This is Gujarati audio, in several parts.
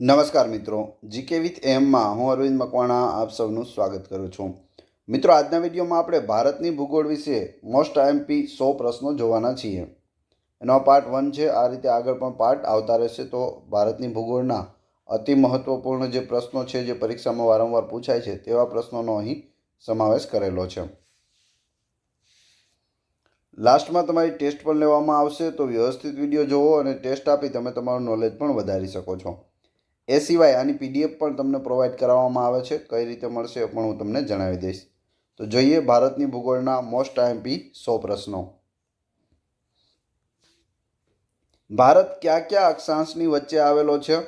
નમસ્કાર મિત્રો, જીકે વિથ એમમાં હું અરવિંદ મકવાણા આપ સૌનું સ્વાગત કરું છું. મિત્રો, આજના વિડીયોમાં આપણે ભારતની ભૂગોળ વિશે મોસ્ટ આઈએમપી 100 પ્રશ્નો જોવાના છીએ. એનો પાર્ટ 1 છે. આ રીતે આગળ પણ પાર્ટ આવતા રહેશે. તો ભારતની ભૂગોળના અતિ મહત્વપૂર્ણ જે પ્રશ્નો છે, જે પરીક્ષામાં વારંવાર પૂછાય છે, તેવા પ્રશ્નોનો અહીં સમાવેશ કરેલો છે. લાસ્ટમાં તમારી ટેસ્ટ પણ લેવામાં આવશે, તો વ્યવસ્થિત વિડીયો જોવો અને ટેસ્ટ આપી તમે તમારું નોલેજ પણ વધારી શકો છો. એ સિવાય આની પીડીએફ પણ તમને પ્રોવાઈડ કરવામાં આવે છે. કઈ રીતે મળશે એ પણ હું તમને જણાવી દઈશ. તો જોઈએ ભારતની ભૂગોળના મોસ્ટ આઈએમપી 100 પ્રશ્નો. ભારત કયા કયા અક્ષાંશની વચ્ચે આવેલો છે?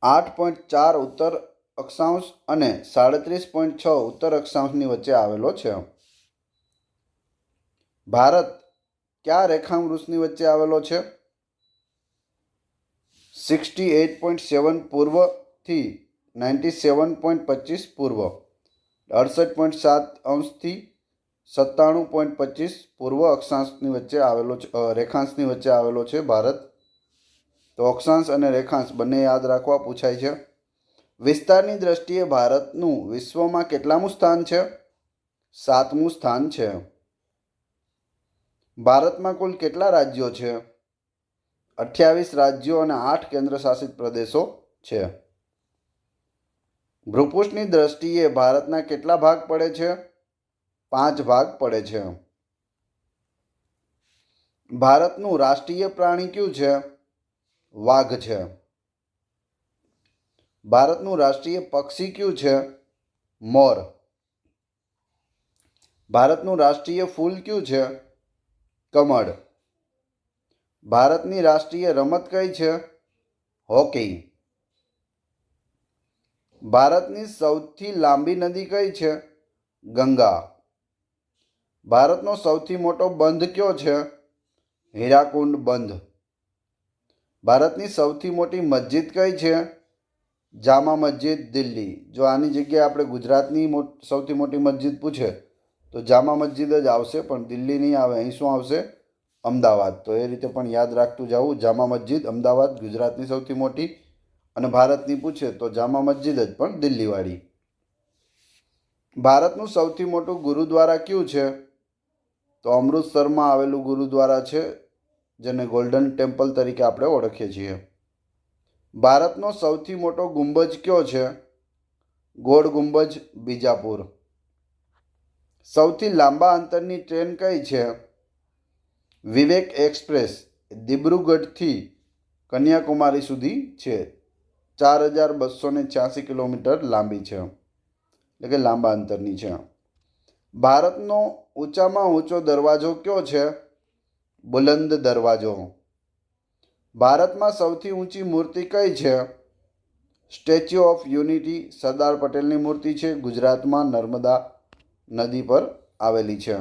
8.4 ઉત્તર અક્ષાંશ અને 37.6 ઉત્તર અક્ષાંશની વચ્ચે આવેલો છે. ભારત કયા રેખાંશની વચ્ચે આવેલો છે? 68.7 પૂર્વથી 97.25 પૂર્વ, 68.7 અંશથી 97.25 પૂર્વ અક્ષાંશની વચ્ચે આવેલો છે, રેખાંશની વચ્ચે આવેલો છે ભારત. તો અક્ષાંશ અને રેખાંશ બંને યાદ રાખવા પૂછાય છે. વિસ્તારની દ્રષ્ટિએ ભારતનું વિશ્વમાં કેટલામું સ્થાન છે? 7મું સ્થાન છે. ભારતમાં કુલ કેટલા રાજ્યો છે? 28 રાજ્યો અને 8 કેન્દ્રશાસિત પ્રદેશો છે. ભૂપૃષ્ઠની દ્રષ્ટિએ ભારતના કેટલા ભાગ પડે છે? 5 ભાગ પડે છે. ભારતનું રાષ્ટ્રીય પ્રાણી કયું છે? વાઘ છે. ભારતનું રાષ્ટ્રીય પક્ષી કયું છે? મોર. ભારતનું રાષ્ટ્રીય ફૂલ કયું છે? કમળ. ભારતની રાષ્ટ્રીય રમત કઈ છે? હોકી. ભારતની સૌથી લાંબી નદી કઈ છે? ગંગા. ભારતનો સૌથી મોટો બંધ કયો છે? હીરાકુંડ બંધ. ભારતની સૌથી મોટી મસ્જિદ કઈ છે? જામા મસ્જિદ, દિલ્હી. જો આની જગ્યાએ આપણે ગુજરાતની સૌથી મોટી મસ્જિદ પૂછે તો જામા મસ્જિદ જ આવશે, પણ દિલ્હી નહીં આવે. અહીં શું આવશે? અમદાવાદ. તો એ રીતે પણ યાદ રાખતું જવું. જામા મસ્જિદ અમદાવાદ ગુજરાતની સૌથી મોટી, અને ભારતની પૂછે તો જામા મસ્જિદ જ પણ દિલ્હીવાળી. ભારતનું સૌથી મોટું ગુરુદ્વારા કયું છે? તો અમૃતસરમાં આવેલું ગુરુદ્વારા છે, જેને ગોલ્ડન ટેમ્પલ તરીકે આપણે ઓળખીએ છીએ. ભારતનો સૌથી મોટો ગુંબજ કયો છે? ગોળ ગુંબજ, બીજાપુર. સૌથી લાંબા અંતરની ટ્રેન કઈ છે? વિવેક એક્સપ્રેસ. દિબ્રુગઢથી કન્યાકુમારી સુધી છે. 4286 કિલોમીટર લાંબી છે, એટલે કે લાંબા અંતરની છે. ભારતનો ઊંચામાં ઊંચો દરવાજો કયો છે? બુલંદ દરવાજો. ભારતમાં સૌથી ઊંચી મૂર્તિ કઈ છે? સ્ટેચ્યુ ઓફ યુનિટી, સરદાર પટેલની મૂર્તિ છે. ગુજરાતમાં નર્મદા નદી પર આવેલી છે.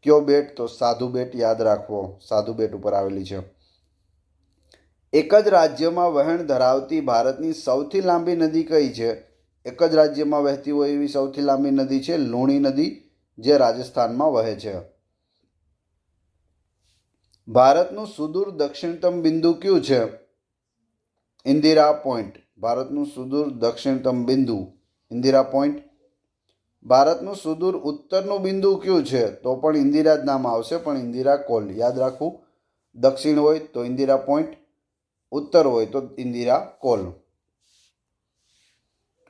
કયો બેટ? તો સાધુ બેટ. યાદ રાખવો, સાધુ બેટ ઉપર આવેલી છે. એક જ રાજ્યમાં વહેણ ધરાવતી ભારતની સૌથી લાંબી નદી કઈ છે? એક જ રાજ્યમાં વહેતી હોય એવી સૌથી લાંબી નદી છે લુણી નદી, જે રાજસ્થાનમાં વહે છે. ભારતનું સુદૂર દક્ષિણતમ બિંદુ કયું છે? ઇન્દિરા પોઈન્ટ. ભારતનું સુદૂર દક્ષિણતમ બિંદુ ઇન્દિરા પોઈન્ટ. ભારતનું સુદૂર ઉત્તરનું બિંદુ કયું છે? તો પણ ઇન્દિરા જ નામ આવશે, પણ ઇન્દિરા કોલ. યાદ રાખવું, દક્ષિણ હોય તો ઇન્દિરા પોઈન્ટ, ઉત્તર હોય તો ઇન્દિરા કોલ.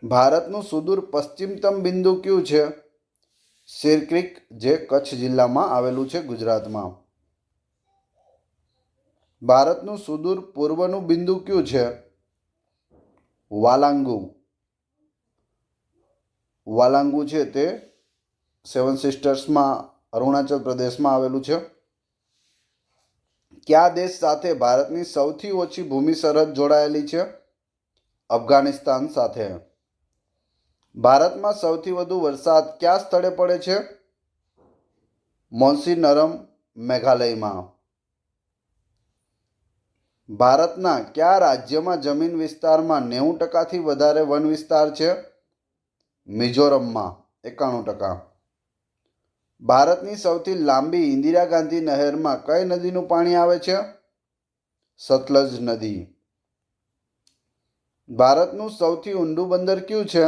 ભારતનું સુદૂર પશ્ચિમતમ બિંદુ કયું છે? સિરક્રીક, જે કચ્છ જિલ્લામાં આવેલું છે, ગુજરાતમાં. ભારતનું સુદૂર પૂર્વનું બિંદુ કયું છે? વાલાંગુ. વાલાંગુ છે તે 7 સિસ્ટર્સમાં અરુણાચલ પ્રદેશમાં આવેલું છે. કયા દેશ સાથે ભારતની સૌથી ઓછી ભૂમિ સરહદ જોડાયેલી છે? અફઘાનિસ્તાન સાથે. ભારતમાં સૌથી વધુ વરસાદ કયા સ્થળે પડે છે? મોન્સીનરમ, મેઘાલયમાં. ભારતના કયા રાજ્યમાં જમીન વિસ્તારમાં 90%થી વધારે વન વિસ્તાર છે? મિઝોરમમાં 91%. ભારતની સૌથી લાંબી ઇન્દિરા ગાંધી નહેરમાં કઈ નદીનું પાણી આવે છે? સતલજ નદી. ભારતનું સૌથી ઊંડું બંદર કયું છે?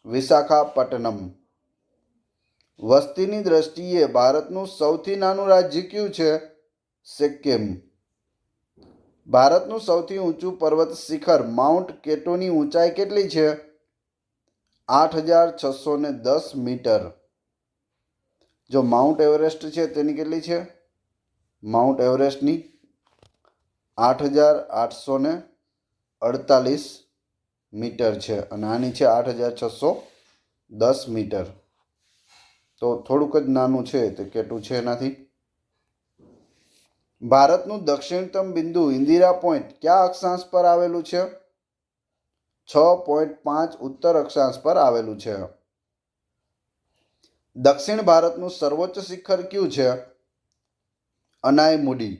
વિશાખાપટ્ટનમ. વસ્તીની દ્રષ્ટિએ ભારતનું સૌથી નાનું રાજ્ય કયું છે? સિક્કિમ. ભારતનું સૌથી ઊંચું પર્વત શિખર માઉન્ટ કેટોની ઊંચાઈ કેટલી છે? 8610 મીટર. જો માઉન્ટ એવરેસ્ટ છે તેની કેટલી છે? માઉન્ટ એવરેસ્ટની 8848 મીટર છે અને આની છે 8610 મીટર. તો થોડુંક જ નાનું છે તે કેટલું છે એનાથી. ભારતનું દક્ષિણતમ બિંદુ ઇન્દિરા પોઈન્ટ કયા અક્ષાંશ પર આવેલું છે? 6.5 ઉત્તર અક્ષાંશ પર આવેલું છે. દક્ષિણ ભારતનું સર્વોચ્ચ શિખર કયું છે? અનાઈમુડી.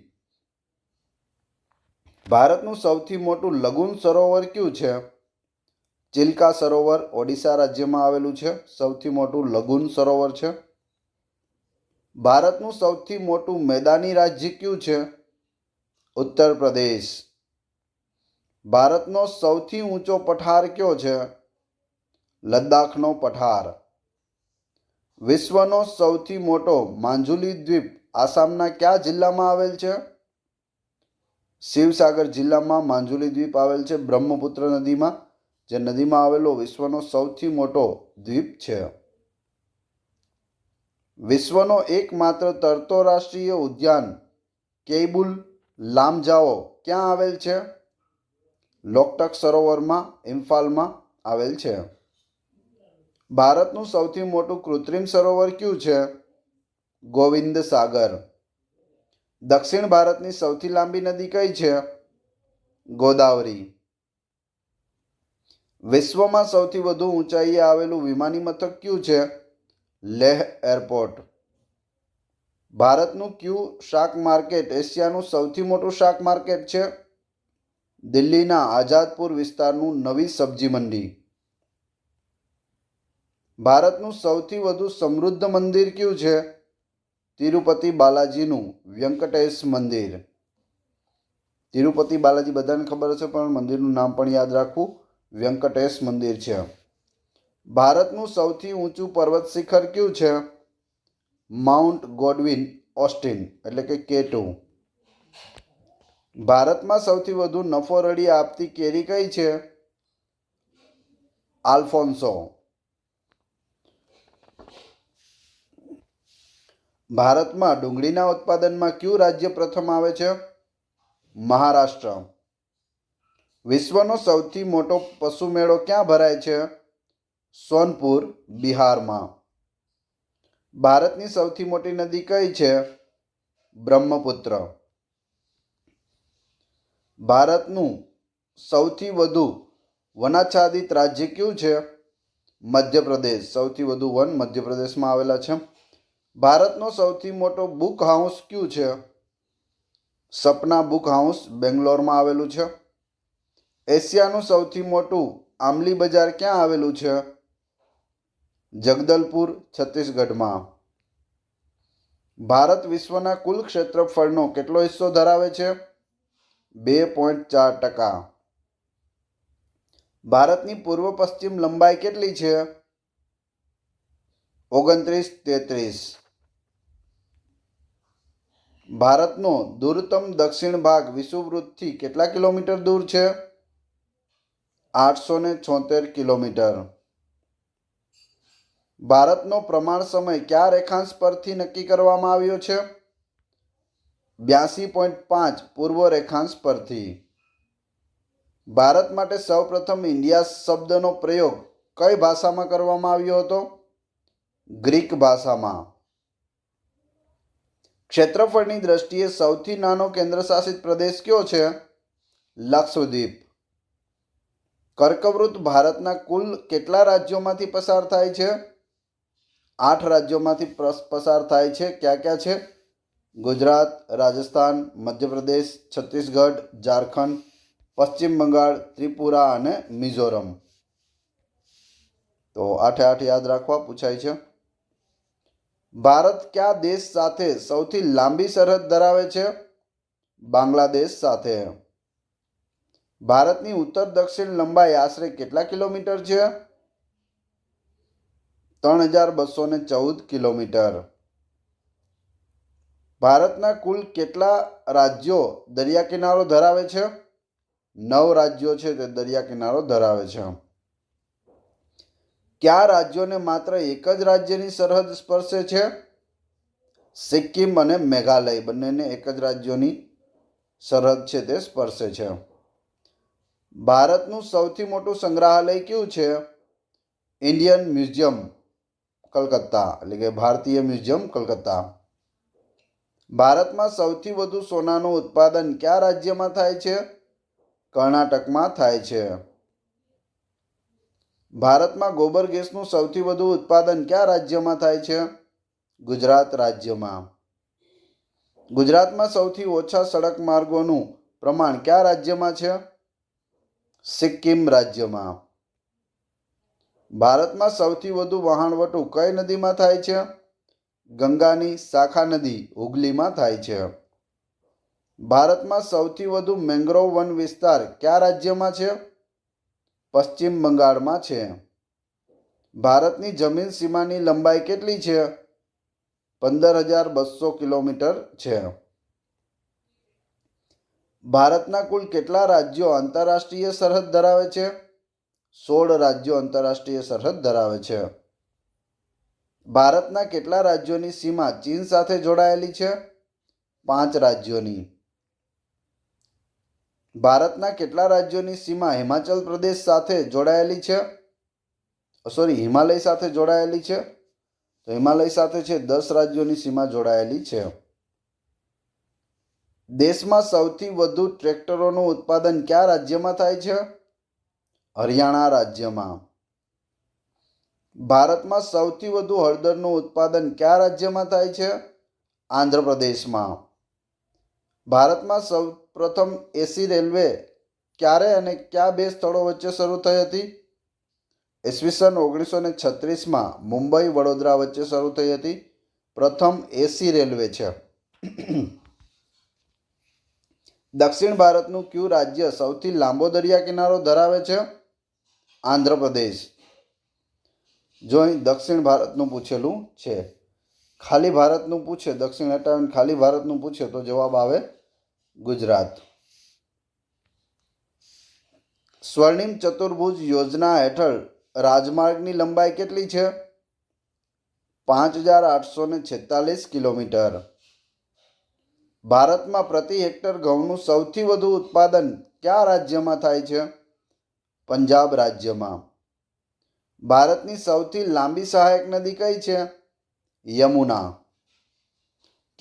ભારતનું સૌથી મોટું લઘુન સરોવર કયું છે? ચિલ્કા સરોવર ઓડિશા રાજ્યમાં આવેલું છે. સૌથી મોટું લઘુન સરોવર છે. ભારતનું સૌથી મોટું મેદાની રાજ્ય કયું છે? ઉત્તર પ્રદેશ. ભારતનો સૌથી ઊંચો પઠાર કયો છે? લદ્દાખનો પઠાર. વિશ્વનો સૌથી મોટો માંજુલી દ્વીપ આસામના કયા જિલ્લામાં આવેલ છે? શિવસાગર જિલ્લામાં માંજુલી દ્વીપ આવેલ છે. બ્રહ્મપુત્ર નદીમાં જે નદીમાં આવેલો વિશ્વનો સૌથી મોટો દ્વીપ છે. વિશ્વનો એકમાત્ર તરતો રાષ્ટ્રીય ઉદ્યાન કેયબુલ લામજાઓ ક્યાં આવેલ છે? લોકટક સરોવરમાં ઇમ્ફાલમાં આવેલ છે. ભારતનું સૌથી મોટું કૃત્રિમ સરોવર કયું છે? ગોવિંદ સાગર. દક્ષિણ ભારતની સૌથી લાંબી નદી કઈ છે? ગોદાવરી. વિશ્વમાં સૌથી વધુ ઊંચાઈએ આવેલું વિમાની મથક કયું છે? લેહ એરપોર્ટ. ભારતનું કયું શાક માર્કેટ એશિયાનું સૌથી મોટું શાક માર્કેટ છે? દિલ્હીના આઝાદપુર વિસ્તારનું નવી સબ્જી મંડી. ભારતનું સૌથી વધુ સમૃદ્ધ મંદિર કયું છે? તિરુપતિ બાલાજીનું વ્યંકટેશ મંદિર. તિરુપતિ બાલાજી બધાને ખબર હશે પણ મંદિરનું નામ પણ યાદ રાખવું. વ્યંકટેશ મંદિર છે. ભારતનું સૌથી ઊંચું પર્વત શિખર કયું છે? માઉન્ટ ગોડવિન ઓસ્ટિન એટલે કે K2. ભારતમાં સૌથી વધુ નફો રળી આપતી કેરી કઈ છે? આલ્ફોન્સો. ભારતમાં ડુંગળીના ઉત્પાદનમાં કયું રાજ્ય પ્રથમ આવે છે? મહારાષ્ટ્ર. વિશ્વનો સૌથી મોટો પશુ મેળો ક્યાં ભરાય છે? સોનપુર બિહારમાં. ભારતની સૌથી મોટી નદી કઈ છે? બ્રહ્મપુત્ર. ભારતનું સૌથી વધુ વનાચ્છાદિત રાજ્ય કયું છે? મધ્યપ્રદેશ. સૌથી વધુ વન મધ્યપ્રદેશમાં આવેલા છે. ભારતનો સૌથી મોટો બુક હાઉસ કયું છે? સપના બુક હાઉસ બેંગ્લોરમાં આવેલું છે. એશિયાનું સૌથી મોટું આંબલી બજાર ક્યાં આવેલું છે? જગદલપુર છત્તીસગઢમાં. ભારત વિશ્વના કુલ ક્ષેત્રફળનો કેટલો હિસ્સો ધરાવે છે? 2.4%. ભારતની પૂર્વ પશ્ચિમ લંબાઈ કેટલી છે? 29-33. ભારતનો દૂરતમ દક્ષિણ ભાગ વિષુવવૃત્તથી કેટલા કિલોમીટર દૂર છે? 876 કિલોમીટર. ભારતનો પ્રમાણ સમય કયા રેખાંશ પરથી નક્કી કરવામાં આવ્યો છે? 82.5 પૂર્વ રેખાંશ પરથી. ભારત માટે સૌપ્રથમ ઇન્ડિયા શબ્દનો પ્રયોગ કઈ ભાષામાં કરવામાં આવ્યો હતો? ગ્રીક ભાષામાં. ક્ષેત્રફળની દ્રષ્ટિએ સૌથી નાનો કેન્દ્રશાસિત પ્રદેશ કયો છે? લક્ષદ્વીપ. કર્કવૃત ભારતના કુલ કેટલા રાજ્યોમાંથી પસાર થાય છે? 8 રાજ્યોમાંથી પસાર થાય છે. ક્યાં ક્યાં છે? ગુજરાત, રાજસ્થાન, મધ્યપ્રદેશ, છત્તીસગઢ, ઝારખંડ, પશ્ચિમ બંગાળ, ત્રિપુરા અને મિઝોરમ. તો 8 યાદ રાખવા પૂછાય છે. ભારત કયા દેશ સાથે સૌથી લાંબી સરહદ ધરાવે છે? બાંગ્લાદેશ સાથે. ભારતની ઉત્તર દક્ષિણ લંબાઈ આશરે કેટલા કિલોમીટર છે? 3214 કિલોમીટર. ભારતના કુલ કેટલા રાજ્યો દરિયા કિનારો ધરાવે છે? 9 રાજ્યો છે તે દરિયા કિનારો ધરાવે છે. કયા રાજ્યોને માત્ર એક જ રાજ્યની સરહદ સ્પર્શે છે? સિક્કિમ અને મેઘાલય બંનેને એક જ રાજ્યોની સરહદ છે તે સ્પર્શે છે. ભારતનું સૌથી મોટું સંગ્રહાલય કયું છે? ઇન્ડિયન મ્યુઝિયમ કલકત્તા, એટલે કે ભારતીય મ્યુઝિયમ કલકત્તા. ભારતમાં સૌથી વધુ સોનાનું ઉત્પાદન કયા રાજ્યમાં થાય છે? કર્ણાટકમાં થાય છે. ભારતમાં ગોબર ગેસનું સૌથી વધુ ઉત્પાદન કયા રાજ્યમાં થાય છે? ગુજરાત રાજ્યમાં. ગુજરાતમાં સૌથી ઓછા સડક માર્ગોનું પ્રમાણ કયા રાજ્યમાં છે? સિક્કિમ રાજ્યમાં. ભારતમાં સૌથી વધુ વહાણવટું કઈ નદીમાં થાય છે? ગંગાની શાખા નદી હુગલીમાં થાય છે. ભારતમાં સૌથી વધુ મેંગ્રોવ વન વિસ્તાર કયા રાજ્યમાં છે? પશ્ચિમ બંગાળમાં છે. ભારતની જમીન સીમાની લંબાઈ કેટલી છે? 15,200 કિલોમીટર છે. ભારતના કુલ કેટલા રાજ્યો આંતરરાષ્ટ્રીય સરહદ ધરાવે છે? 16 રાજ્યો આંતરરાષ્ટ્રીય સરહદ ધરાવે છે. ભારતના કેટલા રાજ્યોની સીમા ચીન સાથે જોડાયેલી છે? 5 રાજ્યોની. ભારતના કેટલા રાજ્યોની સીમા હિમાચલ પ્રદેશ સાથે જોડાયેલી છે? હિમાલય સાથે જોડાયેલી છે. તો હિમાલય સાથે છે 10 રાજ્યોની સીમા જોડાયેલી છે. દેશમાં સૌથી વધુ ટ્રેક્ટરોનું ઉત્પાદન કયા રાજ્યમાં થાય છે? હરિયાણા રાજ્યમાં. ભારતમાં સૌથી વધુ હળદરનું ઉત્પાદન કયા રાજ્યમાં થાય છે? આંધ્રપ્રદેશમાં. ભારતમાં સૌપ્રથમ એસી રેલવે ક્યારે અને કયા 2 સ્થળો વચ્ચે શરૂ થઈ હતી? ઈસવીસન 1936માં મુંબઈ વડોદરા વચ્ચે શરૂ થઈ હતી. પ્રથમ એસી રેલવે છે. દક્ષિણ ભારતનું કયું રાજ્ય સૌથી લાંબો દરિયા કિનારો ધરાવે છે? આંધ્રપ્રદેશ. જો અહીં દક્ષિણ ભારતનું પૂછેલું છે, ખાલી ભારતનું પૂછે, દક્ષિણ હટાવીને ખાલી ભારતનું પૂછે તો જવાબ આવે ગુજરાત. સ્વર્ણિમ ચતુર્ભુજ યોજના હેઠળ રાજમાર્ગની લંબાઈ કેટલી છે? 5,846 કિલોમીટર. ભારતમાં પ્રતિ હેક્ટર ઘઉંનું સૌથી વધુ ઉત્પાદન કયા રાજ્યમાં થાય છે? પંજાબ રાજ્યમાં. ભારતની સૌથી લાંબી સહાયક નદી કઈ છે? યમુના.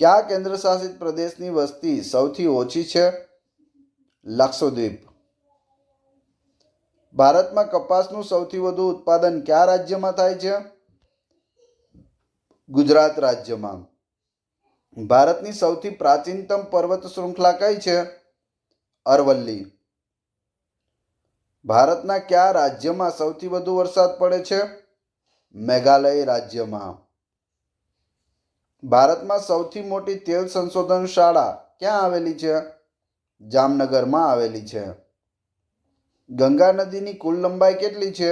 કયા કેન્દ્રશાસિત પ્રદેશની વસ્તી સૌથી ઓછી છે? લક્ષદ્વીપ. ભારતમાં કપાસનું સૌથી વધુ ઉત્પાદન કયા રાજ્યમાં થાય છે? ગુજરાત રાજ્યમાં. ભારતની સૌથી પ્રાચીનતમ પર્વત શૃંખલા કઈ છે? અરવલ્લી. ભારતના કયા રાજ્યમાં સૌથી વધુ વરસાદ પડે છે? મેઘાલય રાજ્યમાં. ભારતમાં સૌથી મોટી તેલ સંશોધન શાળા ક્યાં આવેલી છે? જામનગરમાં આવેલી છે. ગંગા નદીની કુલ લંબાઈ કેટલી છે?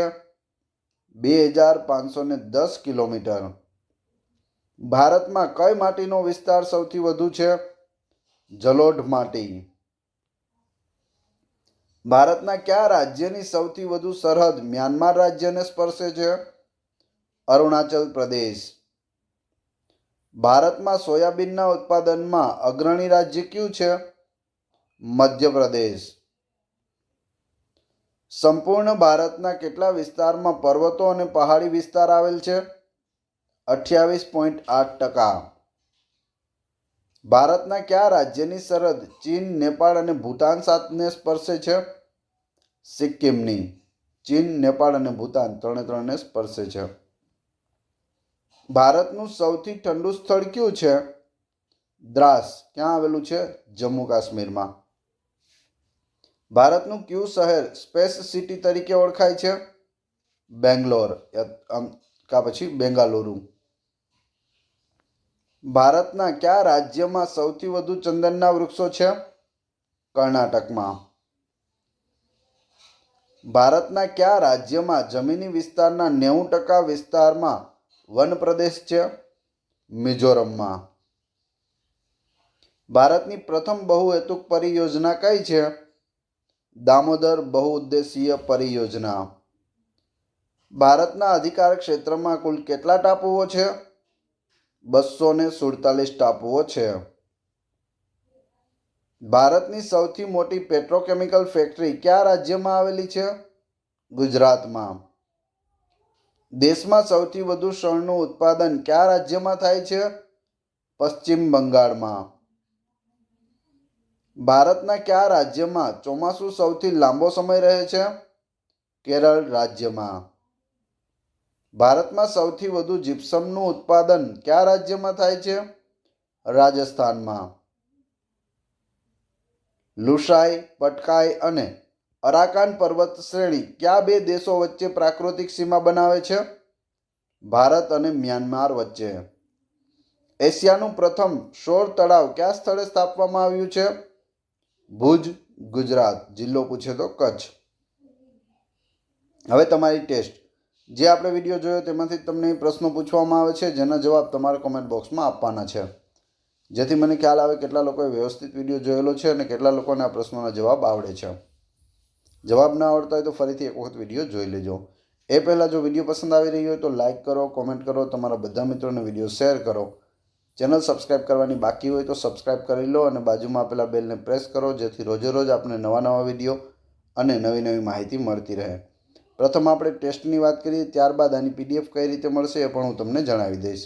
2,510 કિલોમીટર. ભારતમાં કઈ માટીનો વિસ્તાર સૌથી વધુ છે? જલોઢ માટી. ભારતના કયા રાજ્યની સૌથી વધુ સરહદ મ્યાનમાર રાજ્યને સ્પર્શે છે? અરુણાચલ પ્રદેશ. ભારતમાં સોયાબીનના ઉત્પાદનમાં અગ્રણી રાજ્ય કયું છે? મધ્યપ્રદેશ. સંપૂર્ણ ભારતના કેટલા વિસ્તારમાં પર્વતો અને પહાડી વિસ્તાર આવેલ છે? 28.8%. ભારતના કયા રાજ્યની સરહદ ચીન, નેપાળ અને ભૂતાન સાથે સ્પર્શે છે? સિક્કિમની. ચીન, નેપાળ અને ભૂતાન ત્રણે સ્પર્શે છે. ભારતનું સૌથી ઠંડુ સ્થળ કયું છે? દ્રાસ. ક્યાં આવેલું છે? જમ્મુ કાશ્મીરમાં. ભારતનું કયું શહેર સ્પેસ સિટી તરીકે ઓળખાય છે? બેંગ્લોર કા પછી બેંગાલુરુ. ભારતના કયા રાજ્યમાં સૌથી વધુ ચંદનના વૃક્ષો છે? કર્ણાટકમાં. ભારતના કયા રાજ્યમાં જમીની વિસ્તારના 90% વિસ્તારમાં વન પ્રદેશ છે? મિઝોરમમાં. ભારતની પ્રથમ બહુહેતુક પરિયોજના કઈ છે? દામોદર બહુઉદ્દેશીય પરિયોજના. ભારતના અધિકાર ક્ષેત્રમાં કુલ કેટલા ટાપુઓ છે? 247 ટાપુઓ છે. ભારતની સૌથી મોટી પેટ્રોકેમિકલ ફેક્ટરી કયા રાજ્યમાં આવેલી છે? ગુજરાતમાં. દેશમાં સૌથી વધુ શણનું ઉત્પાદન કયા રાજ્યમાં થાય છે? પશ્ચિમ બંગાળમાં. ભારતના કયા રાજ્યમાં ચોમાસું સૌથી લાંબો સમય રહે છે? કેરળ રાજ્યમાં. ભારતમાં સૌથી વધુ જીપ્સમનું ઉત્પાદન કયા રાજ્યમાં થાય છે? રાજસ્થાનમાં. લુસાઈ, પટકાઈ અને અરાકાન પર્વત શ્રેણી કયા બે દેશો વચ્ચે પ્રાકૃતિક સીમા બનાવે છે? ભારત અને મ્યાનમાર વચ્ચે. એશિયાનું પ્રથમ સૌર તળાવ કયા સ્થળે સ્થાપવામાં આવ્યું છે? ભુજ, ગુજરાત. જિલ્લો પૂછે તો કચ્છ. હવે તમારી ટેસ્ટ. જે આપણે વિડીયો જોયો તેમાંથી તમને પ્રશ્નો પૂછવામાં આવે છે, જેના જવાબ તમારે કોમેન્ટ બોક્સમાં આપવાના છે, જેથી મને ખ્યાલ આવે કેટલા લોકોએ વ્યવસ્થિત વિડીયો જોયેલો છે અને કેટલા લોકોને આ પ્રશ્નોના જવાબ આવડે છે. જવાબ ના આવડતા હોય તો ફરીથી એક વખત વિડીયો જોઈ લેજો. એ પહેલાં જો વિડીયો પસંદ આવી રહ્યો હોય તો લાઇક કરો, કોમેન્ટ કરો, તમારા બધા મિત્રોને વિડીયો શેર કરો. ચેનલ સબસ્ક્રાઇબ કરવાની બાકી હોય તો સબસ્ક્રાઇબ કરી લો અને બાજુમાં આપેલા બેલને પ્રેસ કરો, જેથી રોજે રોજ આપણે નવા વિડીયો અને નવી માહિતી મળતી રહે. પ્રથમ આપણે ટેસ્ટની વાત કરીએ, ત્યારબાદ આની PDF કઈ રીતે મળશે એ પણ હું તમને જણાવી દઈશ.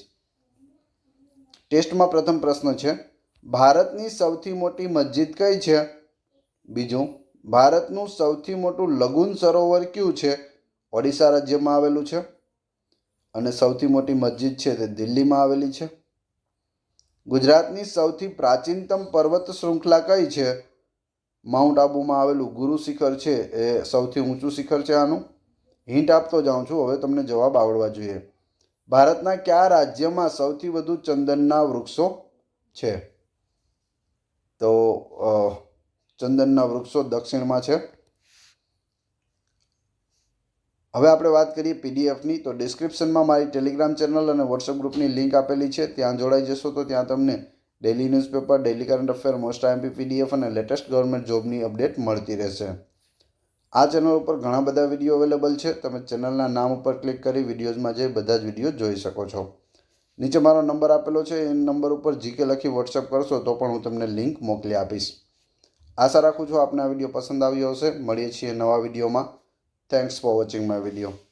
ટેસ્ટમાં પ્રથમ પ્રશ્ન છે, ભારતની સૌથી મોટી મસ્જિદ કઈ છે? બીજું, ભારતનું સૌથી મોટું લગુન સરોવર કયું છે? ઓડિશા રાજ્યમાં આવેલું છે. અને સૌથી મોટી મસ્જિદ છે તે દિલ્હીમાં આવેલી છે. ગુજરાતની સૌથી પ્રાચીનતમ પર્વત શૃંખલા કઈ છે? માઉન્ટ આબુમાં આવેલું ગુરુ શિખર છે એ સૌથી ઊંચું શિખર છે. આનું હિન્ટ આપતો જાઉં છું, હવે તમને જવાબ આવડવા જોઈએ. ભારતના કયા રાજ્યમાં સૌથી વધુ ચંદનના વૃક્ષો છે? તો ચંદનના વૃક્ષો દક્ષિણમાં છે. હવે આપણે વાત કરીએ PDFની, તો ડિસ્ક્રિપ્શનમાં મારી ટેલિગ્રામ ચેનલ અને વોટ્સઅપ ગ્રુપની લિંક આપેલી છે. ત્યાં જોડાઈ જશો તો ત્યાં તમને daily newspaper, daily current affair, most IMP PDF અને લેટેસ્ટ ગવર્મેન્ટ જોબની અપડેટ મળતી રહેશે. આ ચેનલ ઉપર ઘણા બધા વિડીયો અવેલેબલ છે. તમે ચેનલના નામ ઉપર ક્લિક કરી વિડીયોઝમાં જઈ બધા જ વિડીયો જોઈ શકો છો. નીચે મારો નંબર આપેલો છે, એ નંબર ઉપર GK લખી વોટ્સઅપ કરશો તો પણ હું તમને લિંક મોકલી આપીશ. આશા રાખું છું આપને આ વિડીયો પસંદ આવ્યો હશે. મળીએ છીએ નવા વિડીયોમાં. Thanks for watching my video.